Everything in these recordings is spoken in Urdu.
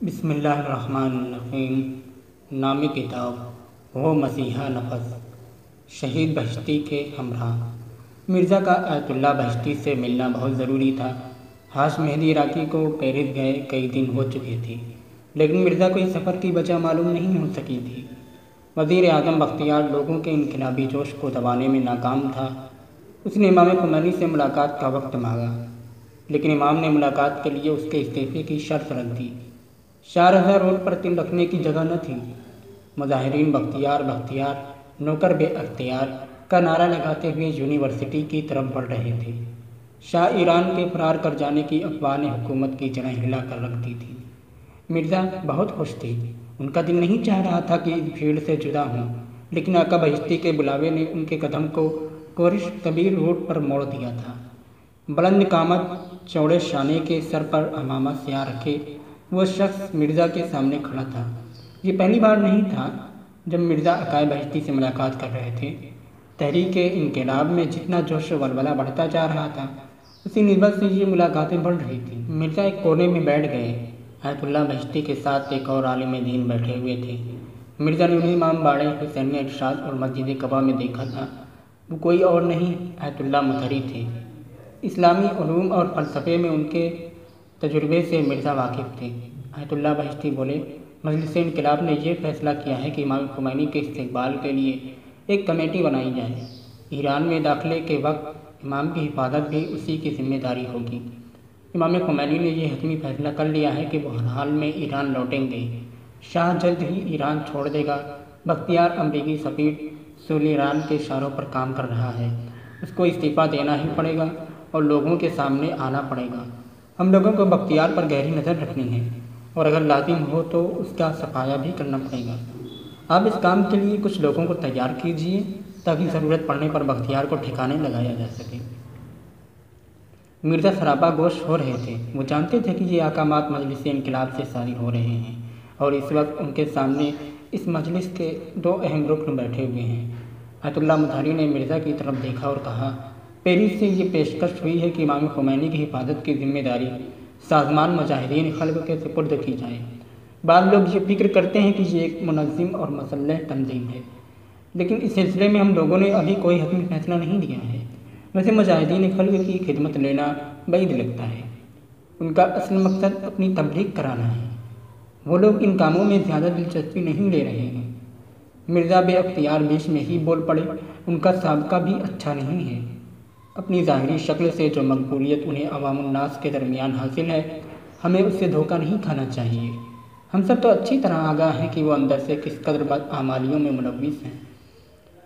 بسم اللہ الرحمن الرحیم۔ نام کتاب وہ مسیحا نفس، شہید بہشتی کے ہمراہ۔ مرزا کا آیت اللہ بہشتی سے ملنا بہت ضروری تھا۔ حاج مہدی عراقی کو پیرس گئے کئی دن ہو چکے تھے، لیکن مرزا کو اس سفر کی وجہ معلوم نہیں ہو سکی تھی۔ وزیر اعظم بختیار لوگوں کے انقلابی جوش کو دبانے میں ناکام تھا۔ اس نے امام خمینی سے ملاقات کا وقت مانگا، لیکن امام نے ملاقات کے لیے اس کے استعفے کی شرط رکھ دی۔ شاہرزہ روڈ پر تل رکھنے کی جگہ نہ تھی۔ مظاہرین بختیار بختیار نوکر بے اختیار کا نعرہ لگاتے ہوئے یونیورسٹی کی طرف بڑھ رہے تھے۔ شاہ ایران کے فرار کر جانے کی افواہ نے حکومت کی جڑیں ہلا کر رکھ دی تھی۔ مرزا بہت خوش تھے، ان کا دل نہیں چاہ رہا تھا کہ اس بھیڑ سے جدا ہوں، لیکن آقا بہشتی کے بلاوے نے ان کے قدم کو کورش کبیر روڈ پر موڑ دیا تھا۔ بلند قامت، چوڑے شانے کے سر پر عمامہ سیاہ رکھے وہ شخص مرزا کے سامنے کھڑا تھا۔ یہ پہلی بار نہیں تھا جب مرزا عقائے بہشتی سے ملاقات کر رہے تھے۔ تحریک انقلاب میں جتنا جوش و ولولہ بڑھتا جا رہا تھا، اسی نسبت سے یہ ملاقاتیں بڑھ رہی تھیں۔ مرزا ایک کونے میں بیٹھ گئے۔ آیت اللہ بہشتی کے ساتھ ایک اور عالم دین بیٹھے ہوئے تھے۔ مرزا نے انہیں امام باڑے حسین ارشاد اور مسجد قباء میں دیکھا تھا۔ وہ کوئی اور نہیں، آیت اللہ مظہری تھے۔ اسلامی علوم اور فلسفے میں ان کے تجربے سے مرزا واقف تھے۔ آیت اللہ بہشتی بولے، مجلس انقلاب نے یہ فیصلہ کیا ہے کہ امام خمینی کے استقبال کے لیے ایک کمیٹی بنائی جائے۔ ایران میں داخلے کے وقت امام کی حفاظت بھی اسی کی ذمہ داری ہوگی۔ امام خمینی نے یہ حتمی فیصلہ کر لیا ہے کہ وہ ہر حال میں ایران لوٹیں گے۔ شاہ جلد ہی ایران چھوڑ دے گا۔ بختیار امریکی سفیر سولیران کے اشاروں پر کام کر رہا ہے۔ اس کو استعفیٰ دینا ہی پڑے گا اور لوگوں کے سامنے آنا پڑے گا۔ ہم لوگوں کو بختیار پر گہری نظر رکھنی ہے اور اگر لازم ہو تو اس کا صفایا بھی کرنا پڑے گا۔ آپ اس کام کے لیے کچھ لوگوں کو تیار کیجیے تاکہ ضرورت پڑنے پر بختیار کو ٹھکانے لگایا جا سکے۔ مرزا سراپا گوش ہو رہے تھے۔ وہ جانتے تھے کہ یہ احکامات مجلس انقلاب سے صادر ہو رہے ہیں اور اس وقت ان کے سامنے اس مجلس کے دو اہم رکن بیٹھے ہوئے ہیں۔ آیت اللہ مظہری نے مرزا کی طرف دیکھا اور کہا، پیرس سے یہ پیشکش ہوئی ہے کہ امام خمینی کی حفاظت کی ذمہ داری سازمان مجاہدین خلق کے سپرد کی جائے۔ بعض لوگ یہ فکر کرتے ہیں کہ یہ ایک منظم اور مسلح تنظیم ہے، لیکن اس سلسلے میں ہم لوگوں نے ابھی کوئی حتمی فیصلہ نہیں لیا ہے۔ ویسے مجاہدین خلق کی خدمت لینا بعید لگتا ہے۔ ان کا اصل مقصد اپنی تبلیغ کرانا ہے۔ وہ لوگ ان کاموں میں زیادہ دلچسپی نہیں لے رہے ہیں۔ مرزا بے اختیار بیچ میں ہی بول پڑے، ان کا سابقہ بھی اچھا نہیں ہے۔ اپنی ظاہری شکل سے جو مقبولیت انہیں عوام الناس کے درمیان حاصل ہے، ہمیں اس سے دھوکہ نہیں کھانا چاہیے۔ ہم سب تو اچھی طرح آگاہ ہیں کہ وہ اندر سے کس قدر بداعمالیوں میں ملوث ہیں،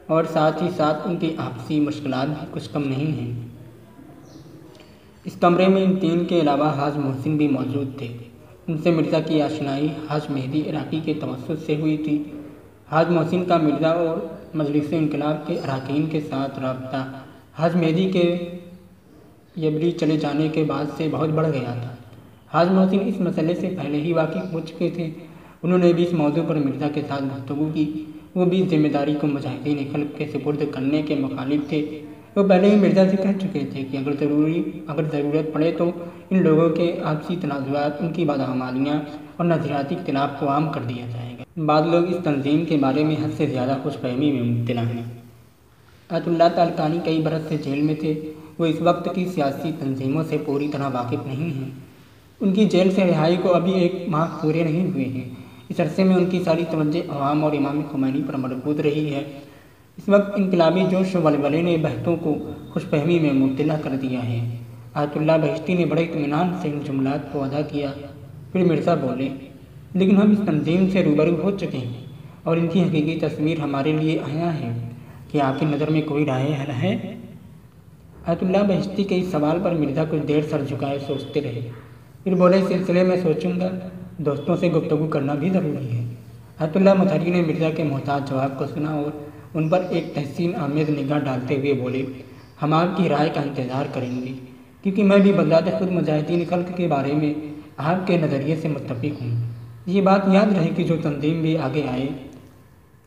اور ساتھ ہی ساتھ ان کی آپسی مشکلات بھی کچھ کم نہیں ہیں۔ اس کمرے میں ان تین کے علاوہ حاج محسن بھی موجود تھے۔ ان سے مرزا کی آشنائی حاج مہدی عراقی کے توسط سے ہوئی تھی۔ حاج محسن کا مرزا اور مجلس انقلاب کے اراکین کے ساتھ رابطہ حاج مہدی کے یبری چلے جانے کے بعد سے بہت بڑھ گیا تھا۔ حاج محسن اس مسئلے سے پہلے ہی واقف ہو چکے تھے۔ انہوں نے بھی اس موضوع پر مرزا کے ساتھ گفتگو کی۔ وہ بھی اس ذمہ داری کو مجاہدین خلق کے سپرد کرنے کے مخالف تھے۔ وہ پہلے ہی مرزا سے کہہ چکے تھے کہ اگر ضرورت پڑے تو ان لوگوں کے آپسی تنازعات، ان کی بدعمالیاں اور نظریاتی اختلاف کو عام کر دیا جائے گا۔ بعض لوگ اس تنظیم کے بارے میں حد سے زیادہ خوش فہمی میں مبتلا ہیں۔ آیت اللہ تالقانی کئی برس سے جیل میں تھے۔ وہ اس وقت کی سیاسی تنظیموں سے پوری طرح واقف نہیں ہیں۔ ان کی جیل سے رہائی کو ابھی 1 ماہ پورے نہیں ہوئے ہیں۔ اس عرصے میں ان کی ساری توجہ عوام اور امام خمینی پر مرکوز رہی ہے۔ اس وقت انقلابی جوش و ولولے نے بہتوں کو خوش فہمی میں مبتلا کر دیا ہے۔ آیت اللہ بہشتی نے بڑے اطمینان سے ان جملات کو ادا کیا۔ پھر مرزا بولے، لیکن ہم اس تنظیم سے روبرو ہو چکے ہیں اور ان کی حقیقی تصویر ہمارے لیے عیاں ہے۔ کیا آپ کی نظر میں کوئی راہ حل ہے؟ آیت اللہ بہشتی کے اس سوال پر مرزا کچھ دیر سر جھکائے سوچتے رہے۔ پھر بولے، اس سلسلے میں سوچوں گا۔ دوستوں سے گفتگو کرنا بھی ضروری ہے۔ آیت اللہ مظہری نے مرزا کے محتاط جواب کو سنا اور ان پر ایک تحسین آمیز نگاہ ڈالتے ہوئے بولے، ہم آپ کی رائے کا انتظار کریں گے، کیونکہ میں بھی بذات خود مجاہدین خلق کے بارے میں آپ کے نظریے سے متفق ہوں۔ یہ بات یاد رہے کہ جو تنظیم بھی آگے آئے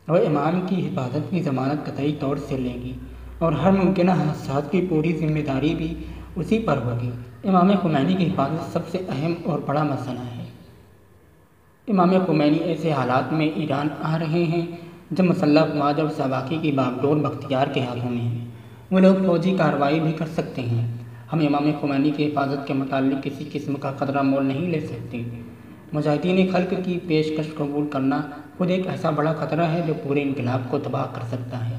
وہ امام کی حفاظت کی ضمانت قطعی طور سے لے گی اور ہر ممکنہ حادثات کی پوری ذمہ داری بھی اسی پر ہوگی۔ امام خمینی کی حفاظت سب سے اہم اور بڑا مسئلہ ہے۔ امام خمینی ایسے حالات میں ایران آ رہے ہیں جب مسلح افواج اور ساواکی کی باغڈور بختیار کے ہاتھوں میں ہے۔ وہ لوگ فوجی کارروائی بھی کر سکتے ہیں۔ ہم امام خمینی کی حفاظت کے متعلق کسی قسم کا خطرہ مول نہیں لے سکتے۔ مجاہدین خلق کی پیشکش قبول کرنا خود ایک ایسا بڑا خطرہ ہے جو پورے انقلاب کو تباہ کر سکتا ہے۔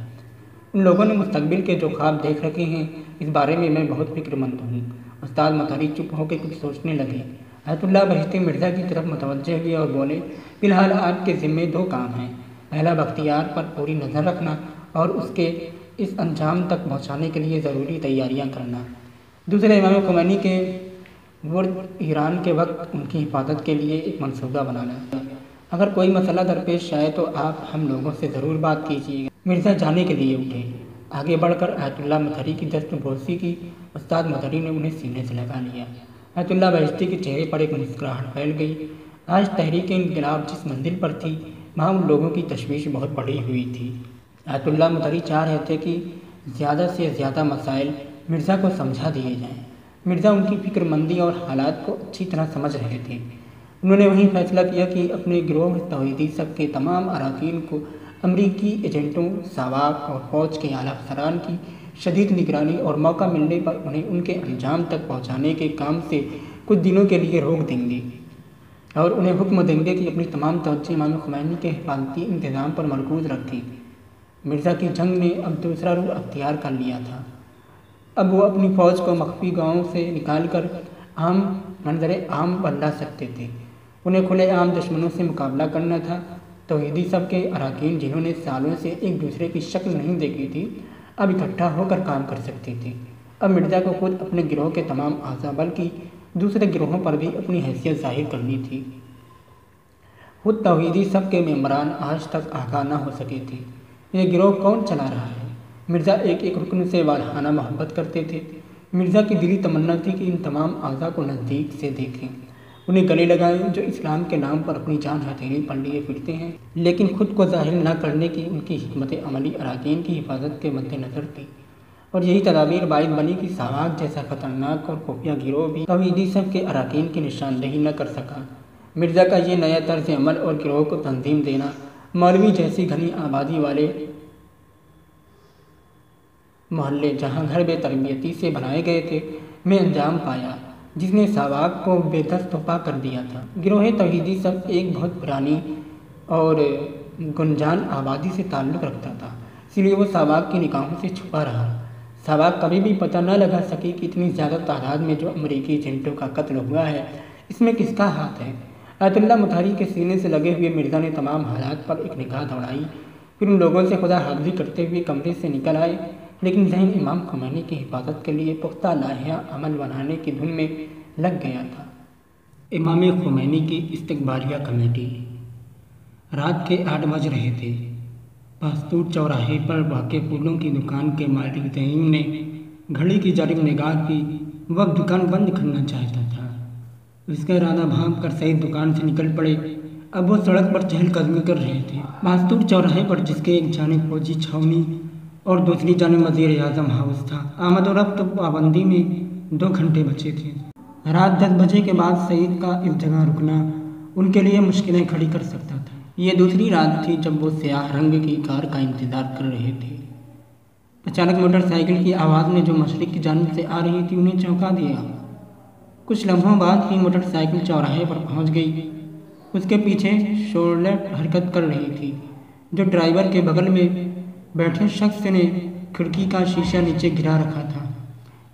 ان لوگوں نے مستقبل کے جو خواب دیکھ رکھے ہیں، اس بارے میں بہت فکر مند ہوں۔ استاد مطہری چپ ہو کے کچھ سوچنے لگے۔ آیت اللہ بہشتی مرزا کی طرف متوجہ ہوئے اور بولے، فی الحال آپ کے ذمے 2 کام ہیں۔ پہلا، بختیار پر پوری نظر رکھنا اور اس کے اس انجام تک پہنچانے کے لیے ضروری تیاریاں کرنا۔ دوسرا، امام خمینی کے ورد ایران کے وقت ان کی حفاظت کے لیے ایک منصوبہ بنانا۔ اگر کوئی مسئلہ درپیش آئے تو آپ ہم لوگوں سے ضرور بات کیجیے گا۔ مرزا جانے کے لیے اٹھے۔ آگے بڑھ کر آیت اللہ مطہری کی دست بوسی کی۔ استاد مطہری نے انہیں سینے سے لگا لیا۔ آیت اللہ بہشتی کے چہرے پر ایک مسکراہٹ پھیل گئی۔ آج تحریک انقلاب جس منزل پر تھی، وہاں ان لوگوں کی تشویش بہت بڑھی ہوئی تھی۔ آیت اللہ مطہری چاہ رہے تھے کہ زیادہ سے زیادہ مسائل مرزا کو سمجھا دیے جائیں۔ مرزا ان کی فکر مندی اور حالات کو اچھی طرح سمجھ رہے تھے۔ انہوں نے وہیں فیصلہ کیا کہ اپنے گروہ توحیدی سب کے تمام اراکین کو امریکی ایجنٹوں، ساواک اور فوج کے اعلیٰ افسران کی شدید نگرانی اور موقع ملنے پر انہیں ان کے انجام تک پہنچانے کے کام سے کچھ دنوں کے لیے روک دیں گے اور انہیں حکم دیں گے کہ اپنی تمام توجہ امام خمینی کے حفاظتی انتظام پر مرکوز رکھیں۔ مرزا کی جنگ نے اب دوسرا رخ اختیار کر لیا تھا۔ اب وہ اپنی فوج کو مخفی گاؤں سے نکال کر منظر عام پر لا سکتے تھے۔ انہیں کھلے عام دشمنوں سے مقابلہ کرنا تھا۔ توحیدی سب کے اراکین جنہوں نے سالوں سے ایک دوسرے کی شکل نہیں دیکھی تھی، اب اکٹھا ہو کر کام کر سکتے تھے۔ اب مرزا کو خود اپنے گروہ کے تمام اعضاء بلکہ دوسرے گروہوں پر بھی اپنی حیثیت ظاہر کرنی تھی۔ خود توحیدی سب کے ممبران آج تک آگاہ نہ ہو سکے تھے۔ یہ گروہ کون چلا رہا ہے؟ مرزا ایک ایک رکن سے والہانہ محبت کرتے تھے۔ مرزا کی دلی تمنا تھی کہ ان تمام اعضاء کو نزدیک سے دیکھیں، انہیں گلے لگائیں جو اسلام کے نام پر اپنی جان ہتھیلی پر لیے پھرتے ہیں، لیکن خود کو ظاہر نہ کرنے کی ان کی حکمت عملی اراکین کی حفاظت کے مد نظر تھی۔ اور یہی تدابیر باعث بنی کہ ساواک جیسا خطرناک اور خفیہ گروہ بھی توحیدی سب کے اراکین کی نشاندہی نہ کر سکا۔ مرزا کا یہ نیا طرز عمل اور گروہ کو تنظیم دینا مولوی جیسی گھنی آبادی والے محلے جہاں گھر بے تربیتی سے بنائے گئے تھے میں انجام پایا، جس نے ساواک کو بے دست و پا کر دیا تھا۔ گروہ توحیدی سب ایک بہت پرانی اور گنجان آبادی سے تعلق رکھتا تھا، اس لیے وہ ساواک کی نگاہوں سے چھپا رہا۔ ساواک کبھی بھی پتہ نہ لگا سکی کہ اتنی زیادہ تعداد میں جو امریکی ایجنٹوں کا قتل ہوا ہے، اس میں کس کا ہاتھ ہے۔ آیت اللہ مطہری کے سینے سے لگے ہوئے مرزا نے تمام حالات پر ایک نگاہ دوڑائی، پھر ان لوگوں سے خدا حافظی کرتے ہوئے کمرے سے نکل آئے، لیکن ذہن امام خمینی کی حفاظت کے لیے پختہ لائحہ عمل بنانے کی دھن میں لگ گیا تھا۔ امام خمینی کی استقبالیہ کمیٹی۔ رات کے 8 بج رہے تھے۔ پاستور چوراہے پر واقع پھولوں کی دکان کے مالک زعیم نے گھڑی کی جانب نگاہ کی۔ وہ اب دکان بند کرنا چاہتا تھا۔ اس کا ارادہ بھانپ کر سعید دکان سے نکل پڑے۔ اب وہ سڑک پر چہل قدمی کر رہے تھے۔ پاستور چوراہے پر، جس کے ایک جانب فوجی چھاؤنی اور دوسری جانب وزیر اعظم ہاؤس تھا، آمد و رفت پابندی میں 2 گھنٹے بچے تھے۔ رات 10 بجے کے بعد سعید کا اس جگہ رکنا ان کے لیے مشکلیں کھڑی کر سکتا تھا۔ یہ دوسری رات تھی جب وہ سیاہ رنگ کی کار کا انتظار کر رہے تھے۔ اچانک موٹر سائیکل کی آواز نے جو مشرق کی جانب سے آ رہی تھی انہیں چونکا دیا۔ کچھ لمحوں بعد ہی موٹر سائیکل چوراہے پر پہنچ گئی۔ اس کے پیچھے شورلیٹ حرکت کر رہی تھی، جو ڈرائیور کے بغل میں بیٹھے شخص نے کھڑکی کا شیشہ نیچے گرا رکھا تھا،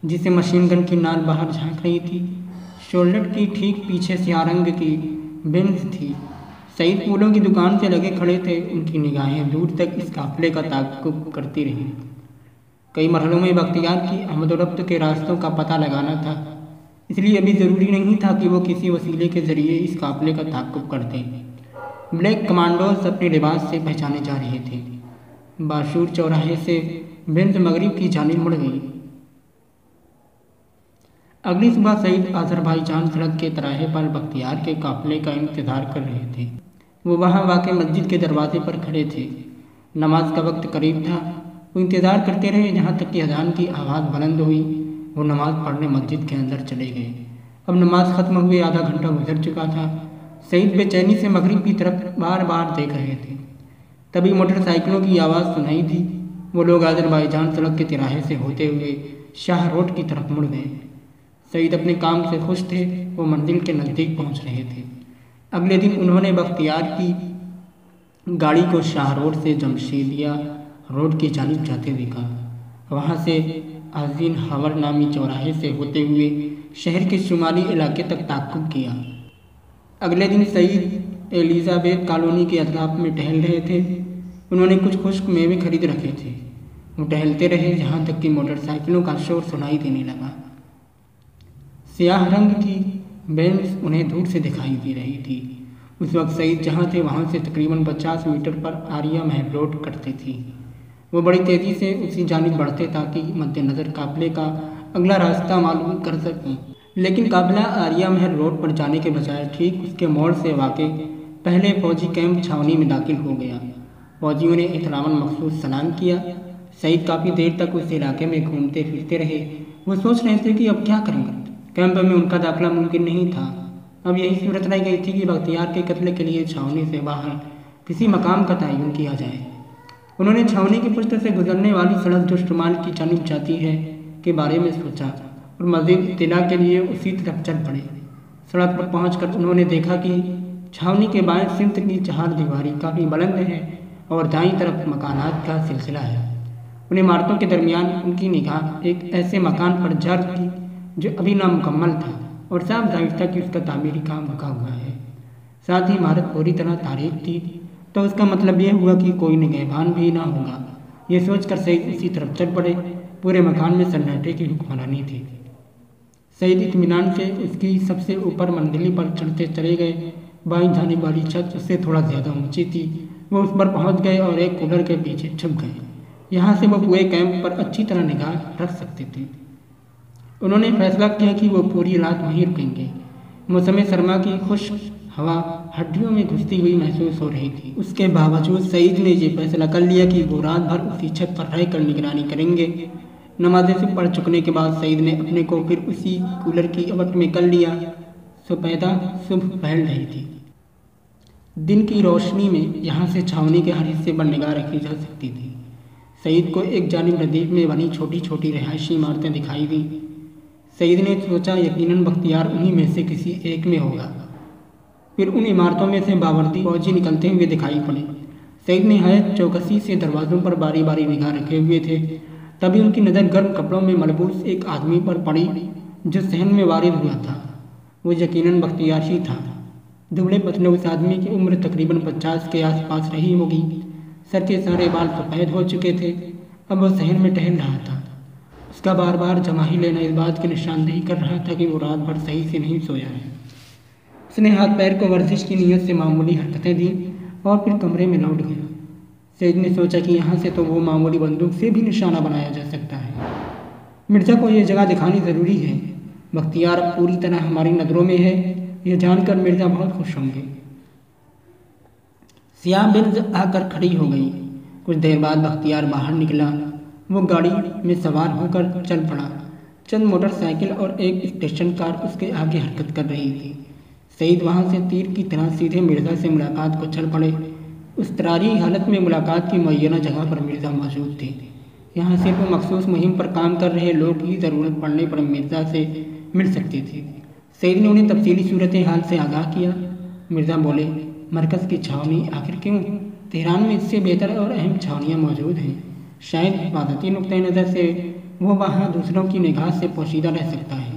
جس سے مشین گن کی نال باہر جھانک رہی تھی۔ شورلیٹ کی ٹھیک پیچھے سیاہ رنگ کی بینز تھی۔ سعید پھولوں کی دکان سے لگے کھڑے تھے۔ ان کی نگاہیں دور تک اس قافلے کا تعاقب کرتی رہیں۔ کئی مرحلوں میں بختیار کی آمد و رفت کے راستوں کا پتہ لگانا تھا، اس لیے ابھی ضروری نہیں تھا کہ وہ کسی وسیلے کے ذریعے اس قافلے کا تعاقب کرتے۔ بلیک کمانڈوز اپنے لباس سے پہچانے جا رہے تھے۔ باشور چوراہے سے بینز مغرب کی جانب مڑ گئی۔ اگلی صبح سعید آذربائیجان سڑک کے تراہے پر بختیار کے قافلے کا انتظار کر رہے تھے۔ وہ وہاں واقع مسجد کے دروازے پر کھڑے تھے۔ نماز کا وقت قریب تھا۔ وہ انتظار کرتے رہے جہاں تک کہ اذان کی آواز بلند ہوئی۔ وہ نماز پڑھنے مسجد کے اندر چلے گئے۔ اب نماز ختم ہوئے آدھا گھنٹہ گزر چکا تھا۔ سعید بے چینی سے مغرب کی طرف بار بار دیکھ رہے تھے۔ تبھی موٹر سائیکلوں کی آواز سنائی دی۔ وہ لوگ آذربائیجان سڑک کے تراہے سے ہوتے ہوئے شاہ روڈ کی طرف مڑ گئے۔ سعید اپنے کام سے خوش تھے، وہ منزل کے نزدیک پہنچ رہے تھے۔ اگلے دن انہوں نے بختیار کی گاڑی کو شاہ روڈ سے جمشیدیہ روڈ کی جانب جاتے دیکھا۔ وہاں سے آذین ہاور نامی چوراہے سے ہوتے ہوئے شہر کے شمالی علاقے تک تعاقب کیا۔ اگلے دن سعید ایلیزابیتھ کالونی کے اطراف میں ٹہل رہے تھے۔ انہوں نے کچھ خشک میوے خرید رکھے تھے۔ وہ ٹہلتے رہے جہاں تک کہ موٹر سائیکلوں کا شور سنائی دینے لگا۔ سیاہ رنگ کی بینز انہیں دور سے دکھائی دے رہی تھی۔ اس وقت سعید جہاں تھے وہاں سے تقریباً 50 میٹر پر آریہ محل روڈ کٹتی تھی۔ وہ بڑی تیزی سے اسی جانب بڑھتے تاکہ مد نظر قافلے کا اگلا راستہ معلوم کر سکیں، لیکن قافلہ آریہ محل روڈ پر جانے کے بجائے ٹھیک اس کے موڑ سے واقع پہلے فوجی کیمپ چھاونی میں داخل ہو گیا۔ فوجیوں نے احتراماً مخصوص سلام کیا۔ سعید کافی دیر تک اس علاقے میں گھومتے پھرتے رہے۔ وہ سوچ رہے تھے کہ اب کیا کریں گے۔ کیمپ میں ان کا داخلہ ممکن نہیں تھا۔ اب یہی صورت رہ گئی تھی کہ بختیار کے قتل کے لیے چھاونی سے باہر کسی مقام کا تعین کیا جائے۔ انہوں نے چھاونی کے پشت سے گزرنے والی سڑک جو شمال کی جانب جاتی ہے کے بارے میں سوچا اور مزید اطلاع کے لیے اسی طرف چل پڑے۔ سڑک پر پہنچ کر انہوں نے دیکھا کہ چھاونی کے بائیں سمت کی چہار دیواری کافی بلند ہے اور دائیں طرف مکانات کا سلسلہ ہے۔ ان عمارتوں کے درمیان ان کی نگاہ ایک ایسے مکان پر جا رکی جو ابھی نامکمل تھا اور صاف ظاہر تھا کہ اس کا تعمیری کام رکا ہوا ہے۔ ساتھ ہی عمارت پوری طرح تاریک تھی، تو اس کا مطلب یہ ہوا کہ کوئی نگہبان بھی نہ ہوگا۔ یہ سوچ کر سعید اسی طرف چل پڑے۔ پورے مکان میں سناٹے کی حکمرانی تھی۔ سعید اطمینان سے اس کی سب سے اوپر منزل پر چڑھتے چلے گئے۔ بائیں جانب والی چھت اس سے تھوڑا زیادہ اونچی تھی۔ وہ اس پر پہنچ گئے اور ایک کولر کے پیچھے چھپ گئے۔ یہاں سے وہ پورے کیمپ پر اچھی طرح نگاہ رکھ سکتے تھے۔ انہوں نے فیصلہ کیا کہ وہ پوری رات وہیں رکیں گے۔ موسم سرما کی خشک ہوا ہڈیوں میں گھستی ہوئی محسوس ہو رہی تھی۔ اس کے باوجود سعید نے یہ فیصلہ کر لیا کہ وہ رات بھر اسی چھت پر رہ کر نگرانی کریں گے۔ نمازیں سے پڑھ چکنے کے بعد سعید نے اپنے کو پھر اسی کولر کی اوٹ میں کر لیا۔ سپیدہ صبح پھیل رہی تھی۔ دن کی روشنی میں یہاں سے چھاونی کے ہر حصے پر نگاہ رکھی جا سکتی تھی۔ سعید کو ایک جانب ردیف میں بنی چھوٹی چھوٹی رہائشی عمارتیں دکھائی دیں۔ سعید نے سوچا یقیناً بختیار انہی میں سے کسی ایک میں ہوگا۔ پھر ان عمارتوں میں سے باوردی فوجی نکلتے ہوئے دکھائی پڑے۔ سعید نہایت چوکسی سے دروازوں پر باری باری نگاہ رکھے ہوئے تھے۔ تبھی ان کی نظر گرم کپڑوں میں ملبوس ایک آدمی پر پڑی جو صحن میں وارد ہوا تھا۔ وہ یقیناً بختیار ہی تھا۔ دبلے پتلے اس آدمی کی عمر تقریباً 50 کے آس پاس رہی ہوگی۔ سر کے سارے بال سفید ہو چکے تھے۔ اب وہ صحن میں ٹہل رہا تھا۔ اس کا بار بار جماہی لینا اس بات کی نشاندہی کر رہا تھا کہ وہ رات بھر صحیح سے نہیں سویا ہے۔ اس نے ہاتھ پیر کو ورزش کی نیت سے معمولی حرکتیں دیں اور پھر کمرے میں لوٹ گیا۔ سعید نے سوچا کہ یہاں سے تو وہ معمولی بندوق سے بھی نشانہ بنایا جا سکتا ہے۔ مرزا کو یہ جگہ دکھانی ضروری ہے۔ بختیار اب پوری طرح ہماری نظروں میں ہے، یہ جان کر مرزا بہت خوش ہوں گے۔ سیاہ بنز آ کر کھڑی ہو گئی۔ کچھ دیر بعد بختیار باہر نکلا۔ وہ گاڑی میں سوار ہو کر چل پڑا۔ چند موٹر سائیکل اور ایک اسٹیشن کار اس کے آگے حرکت کر رہی تھی۔ سعید وہاں سے تیر کی طرح سیدھے مرزا سے ملاقات کو چل پڑے۔ اضطراری حالت میں ملاقات کی معینہ جگہ پر مرزا موجود تھے۔ یہاں صرف مخصوص مہم پر کام کر رہے لوگ ہی ضرورت پڑنے پر مرزا سے مل سکتے تھے۔ سعید نے انہیں تفصیلی صورتحال سے آگاہ کیا۔ مرزا بولے، مرکز کی چھاونی آخر کیوں؟ تہران میں اس سے بہتر اور اہم چھاونیاں موجود ہیں۔ شاید حفاظتی نقطۂ نظر سے وہ وہاں دوسروں کی نگاہ سے پوشیدہ رہ سکتا ہے۔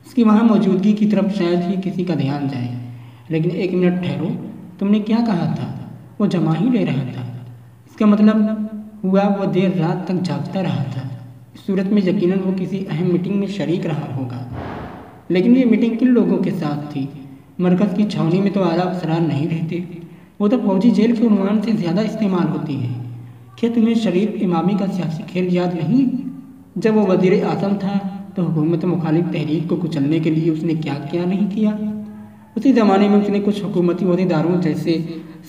اس کی وہاں موجودگی کی طرف شاید ہی کسی کا دھیان جائے۔ لیکن ایک منٹ ٹھہرو، تم نے کیا کہا تھا؟ وہ جمع ہی لے رہا تھا۔ اس کا مطلب ہوا وہ دیر رات تک جاگتا رہا تھا۔ اس صورت میں یقیناً وہ کسی اہم میٹنگ میں شریک رہا ہوگا۔ لیکن یہ میٹنگ کن لوگوں کے ساتھ تھی؟ مرکز کی چھاونی میں تو اعلیٰ افسران نہیں رہتے، وہ تو فوجی جیل کے عنوان سے زیادہ استعمال ہوتی ہے۔ کیا تمہیں شریف امامی کا سیاسی کھیل یاد نہیں؟ جب وہ وزیر اعظم تھا تو حکومت مخالف تحریک کو کچلنے کے لیے اس نے کیا کیا نہیں کیا؟ اسی زمانے میں اس نے کچھ حکومتی عہدیداروں جیسے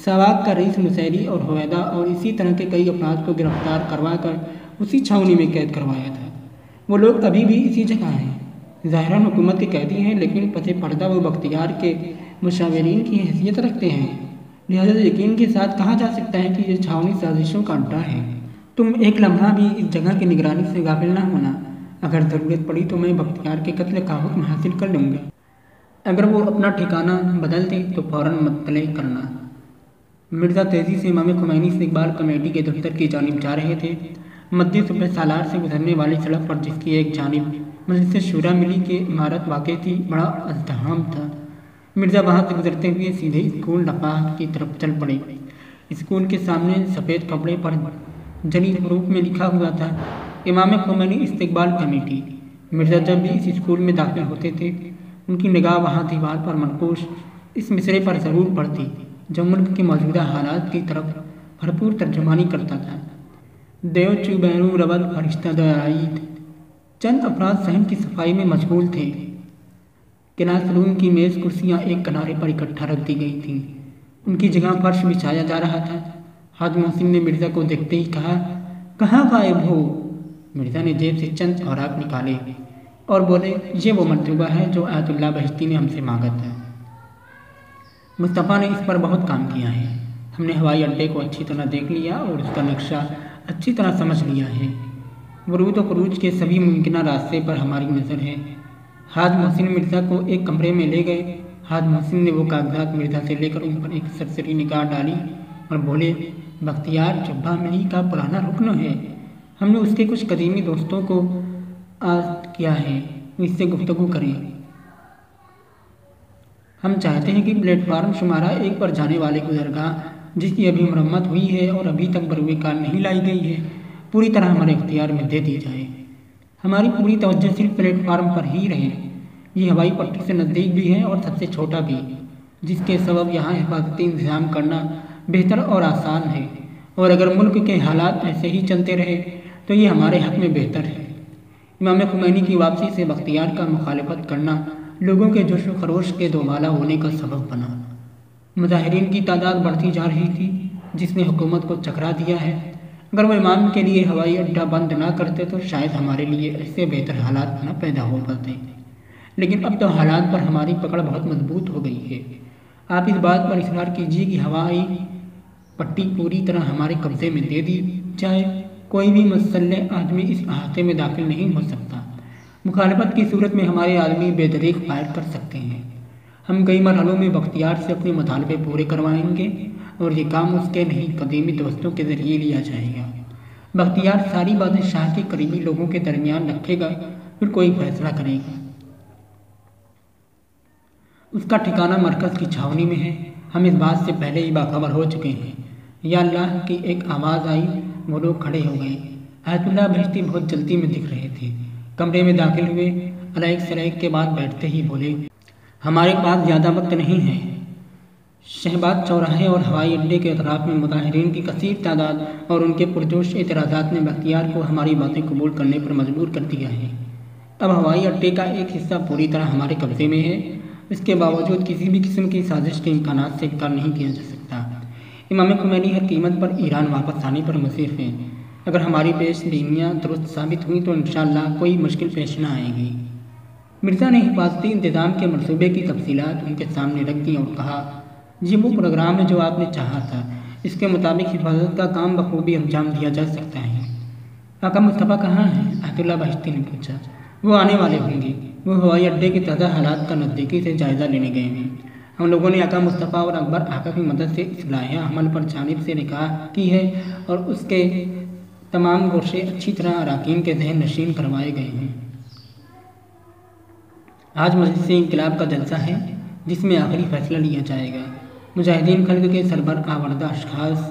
ساواک کا رئیس نصیری اور حویدہ اور اسی طرح کے کئی افراد کو گرفتار کروا کر اسی چھاونی میں قید کروایا تھا۔ وہ لوگ ابھی بھی اسی جگہ ہیں، ظاہراً حکومت کے قیدی ہیں، لیکن پس پردہ وہ بختیار کے مشاورین کی حیثیت رکھتے ہیں، لہذا یقین کے ساتھ کہا جا سکتا ہے کہ یہ چھاونی سازشوں کا اڈا ہے۔ تم ایک لمحہ بھی اس جگہ کی نگرانی سے غافل نہ ہونا، اگر ضرورت پڑی تو میں بختیار کے قتل کا حکم حاصل کر لوں گا، اگر وہ اپنا ٹھکانہ بدل دے تو فوراً مطلع کرنا۔ مرزا تیزی سے امام خمینی استقبال کمیٹی کے دفتر کی جانب جا رہے تھے۔ مدی صبح سالار سے گزرنے والی سڑک پر، جس کی ایک جانب مجلس شورا ملی کی عمارت واقع تھی، بڑا ازدحام تھا۔ مرزا وہاں سے گزرتے ہوئے سیدھے اسکول رفاح کی طرف چل پڑے۔ اسکول کے سامنے سفید کپڑے پر جلی حروف میں لکھا ہوا تھا، امام خمینی استقبال کمیٹی۔ مرزا جب بھی اس اسکول میں داخل ہوتے تھے، ان کی نگاہ وہاں دیوار پر منقوش اس مصرے پر ضرور پڑتی، جو ملک کے موجودہ حالات کی طرف بھرپور ترجمانی کرتا تھا: دیو چو بیرو رود فرشتہ درآئید۔ چند افراد صحن کی صفائی میں مشغول تھے۔ کلاس روم کی میز کرسیاں ایک کنارے پر اکٹھا رکھ دی گئی تھیں، ان کی جگہ فرش بچھایا جا رہا تھا۔ حاج محسن نے مرزا کو دیکھتے ہی کہا: کہاں غائب ہو؟ مرزا نے جیب سے چند اوراق نکالے اور بولے: یہ وہ مکتوبہ ہے جو آیت اللہ بہشتی نے ہم سے مانگا تھا۔ مصطفیٰ نے اس پر بہت کام کیا ہے۔ ہم نے ہوائی اڈے کو اچھی طرح دیکھ لیا اور اس کا نقشہ اچھی طرح سمجھ لیا ہے۔ ورود و خروج کے سبھی ممکنہ راستے پر ہماری نظر ہے۔ حاج محسن مرزا کو ایک کمرے میں لے گئے۔ حاج محسن نے وہ کاغذات مرزا سے لے کر ان پر ایک سرسری نگاہ ڈالی اور بولے: بختیار جبہ ملی کا پرانا رکن ہے، ہم نے اس کے کچھ قدیمی دوستوں کو عزم کیا ہے وہ اس سے گفتگو کریں۔ ہم چاہتے ہیں کہ پلیٹ فارم شمارہ 1 پر جانے والے گزرگاہ، جس کی ابھی مرمت ہوئی ہے اور ابھی تک بروئے کار نہیں لائی گئی ہے، پوری طرح ہمارے اختیار میں دے دی جائے۔ ہماری پوری توجہ صرف پلیٹ فارم پر ہی رہے۔ یہ ہوائی پٹی سے نزدیک بھی ہے اور سب سے چھوٹا بھی، جس کے سبب یہاں حفاظتی انتظام کرنا بہتر اور آسان ہے، اور اگر ملک کے حالات ایسے ہی چلتے رہے تو یہ ہمارے حق میں بہتر ہے۔ امام خمینی کی واپسی سے بختیار کا مخالفت کرنا لوگوں کے جوش و خروش کے دوبالا ہونے کا سبب بنا۔ مظاہرین کی تعداد بڑھتی جا رہی تھی، جس نے حکومت کو چکرا دیا ہے۔ اگر وہ امام کے لیے ہوائی اڈہ بند نہ کرتے تو شاید ہمارے لیے ایسے بہتر حالات نہ پیدا ہو پاتے، لیکن اب تو حالات پر ہماری پکڑ بہت مضبوط ہو گئی ہے۔ آپ اس بات پر اصرار کیجیے کہ ہوائی پٹی پوری طرح ہمارے قبضے میں دے دی جائے، کوئی بھی مسلح آدمی اس احاطے میں داخل نہیں ہو سکتا۔ مخالفت کی صورت میں ہمارے آدمی بے دریغ فائر کر سکتے ہیں۔ ہم کئی مرحلوں میں بختیار سے اپنے مطالبے پورے کروائیں گے اور یہ کام اس کے نہیں قدیمی دوستوں کے ذریعے لیا جائے گا۔ بختیار ساری باتیں شاہ کے قریبی لوگوں کے درمیان رکھے گا، پھر کوئی فیصلہ کرے گا۔ اس کا ٹھکانہ مرکز کی چھاونی میں ہے، ہم اس بات سے پہلے ہی باخبر ہو چکے ہیں۔ یا اللہ کی ایک آواز آئی، وہ لوگ کھڑے ہو گئے۔ آیت اللہ بہشتی بہت جلدی میں دکھ رہے تھے۔ کمرے میں داخل ہوئے، علیک سلیک کے بعد بیٹھتے ہی بولے: ہمارے پاس زیادہ وقت نہیں ہے۔ شہباز چوراہے اور ہوائی اڈے کے اطراف میں مظاہرین کی کثیر تعداد اور ان کے پرجوش اعتراضات نے بختیار کو ہماری باتیں قبول کرنے پر مجبور کر دیا ہے۔ اب ہوائی اڈے کا ایک حصہ پوری طرح ہمارے قبضے میں ہے، اس کے باوجود کسی بھی قسم کی سازش کے امکانات سے انکار نہیں کیا جا سکتا۔ امام خمینی ہر قیمت پر ایران واپس آنے پر مصر ہیں۔ اگر ہماری پیش بینیاں درست ثابت ہوئیں تو انشاءاللہ کوئی مشکل پیش نہ آئے گی۔ مرزا نے حفاظتی انتظام کے منصوبے کی تفصیلات ان کے سامنے رکھ دیں اور کہا: یہ وہ پروگرام ہے جو آپ نے چاہا تھا، اس کے مطابق حفاظت کا کام بخوبی انجام دیا جا سکتا ہے۔ آقا مصطفیٰ کہاں ہیں؟ آیت اللہ بہشتی نے پوچھا۔ وہ آنے والے ہوں گے، وہ ہوائی اڈے کے تازہ حالات کا نزدیکی سے جائزہ لینے گئے ہیں۔ ہم لوگوں نے آقا مصطفیٰ اور اکبر آقا کی مدد سے اصلاحیہ عمل پر جانب سے نگاہ کی ہے اور اس کے تمام گوشے اچھی طرح اراکین کے ذہن نشین کروائے گئے ہیں۔ آج مجلس انقلاب کا جلسہ ہے، جس میں آخری فیصلہ لیا جائے گا۔ مجاہدین خلق کے سربراہ آوردہ اشخاص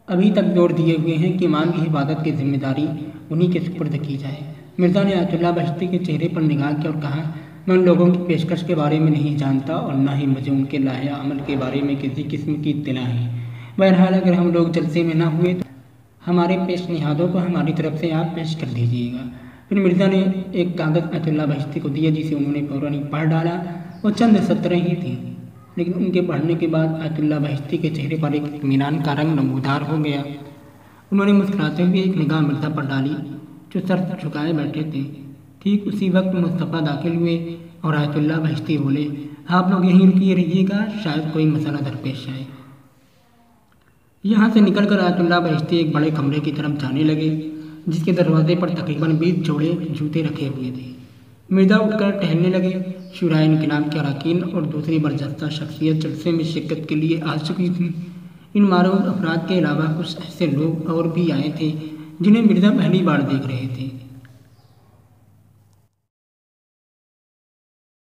ابھی تک زور دیے ہوئے ہیں کہ امام کی حفاظت کی ذمہ داری انہی کے سپرد کی جائے۔ مرزا نے آیت اللہ بہشتی کے چہرے پر نگاہ کی اور کہا: میں ان لوگوں کی پیشکش کے بارے میں نہیں جانتا اور نہ ہی مجھے ان کے لاحیہ عمل کے بارے میں کسی قسم کی اطلاع ہے۔ بہرحال اگر ہم لوگ جلسے میں نہ ہوئے تو ہمارے پیش نہادوں کو ہماری طرف سے آپ پیش کر دیجیے گا۔ پھر مرزا نے ایک کاغذ آیت اللہ بہشتی کو دیا، جسے انہوں نے فوراً پڑھ ڈالا۔ وہ چند سطریں ہی تھیں، لیکن ان کے پڑھنے کے بعد آیت اللہ بہشتی کے چہرے پر ایک اطمینان کا رنگ نمودار ہو گیا۔ انہوں نے مسکراتے ہوئے ایک نگاہ مرزا پر ڈالی، جو سر جھکائے بیٹھے تھے۔ ٹھیک اسی وقت مصطفیٰ داخل ہوئے اور آیت اللہ بہشتی بولے، آپ لوگ یہیں رکیے رہیے گا، شاید کوئی مسئلہ درپیش آئے۔ یہاں سے نکل کر آیت اللہ بہشتی ایک بڑے کمرے کی طرف جانے لگے جس کے دروازے پر تقریباً 20 جوڑے جوتے رکھے ہوئے تھے۔ مرزا اٹھ کر ٹہلنے لگے۔ شورائے انقلاب کے اراکین اور دوسری برجستہ شخصیت جلسے میں شرکت کے لیے آ چکی تھیں۔ ان معروف افراد کے علاوہ کچھ ایسے لوگ اور بھی آئے تھے جنہیں مرزا پہلی بار دیکھ رہے تھے۔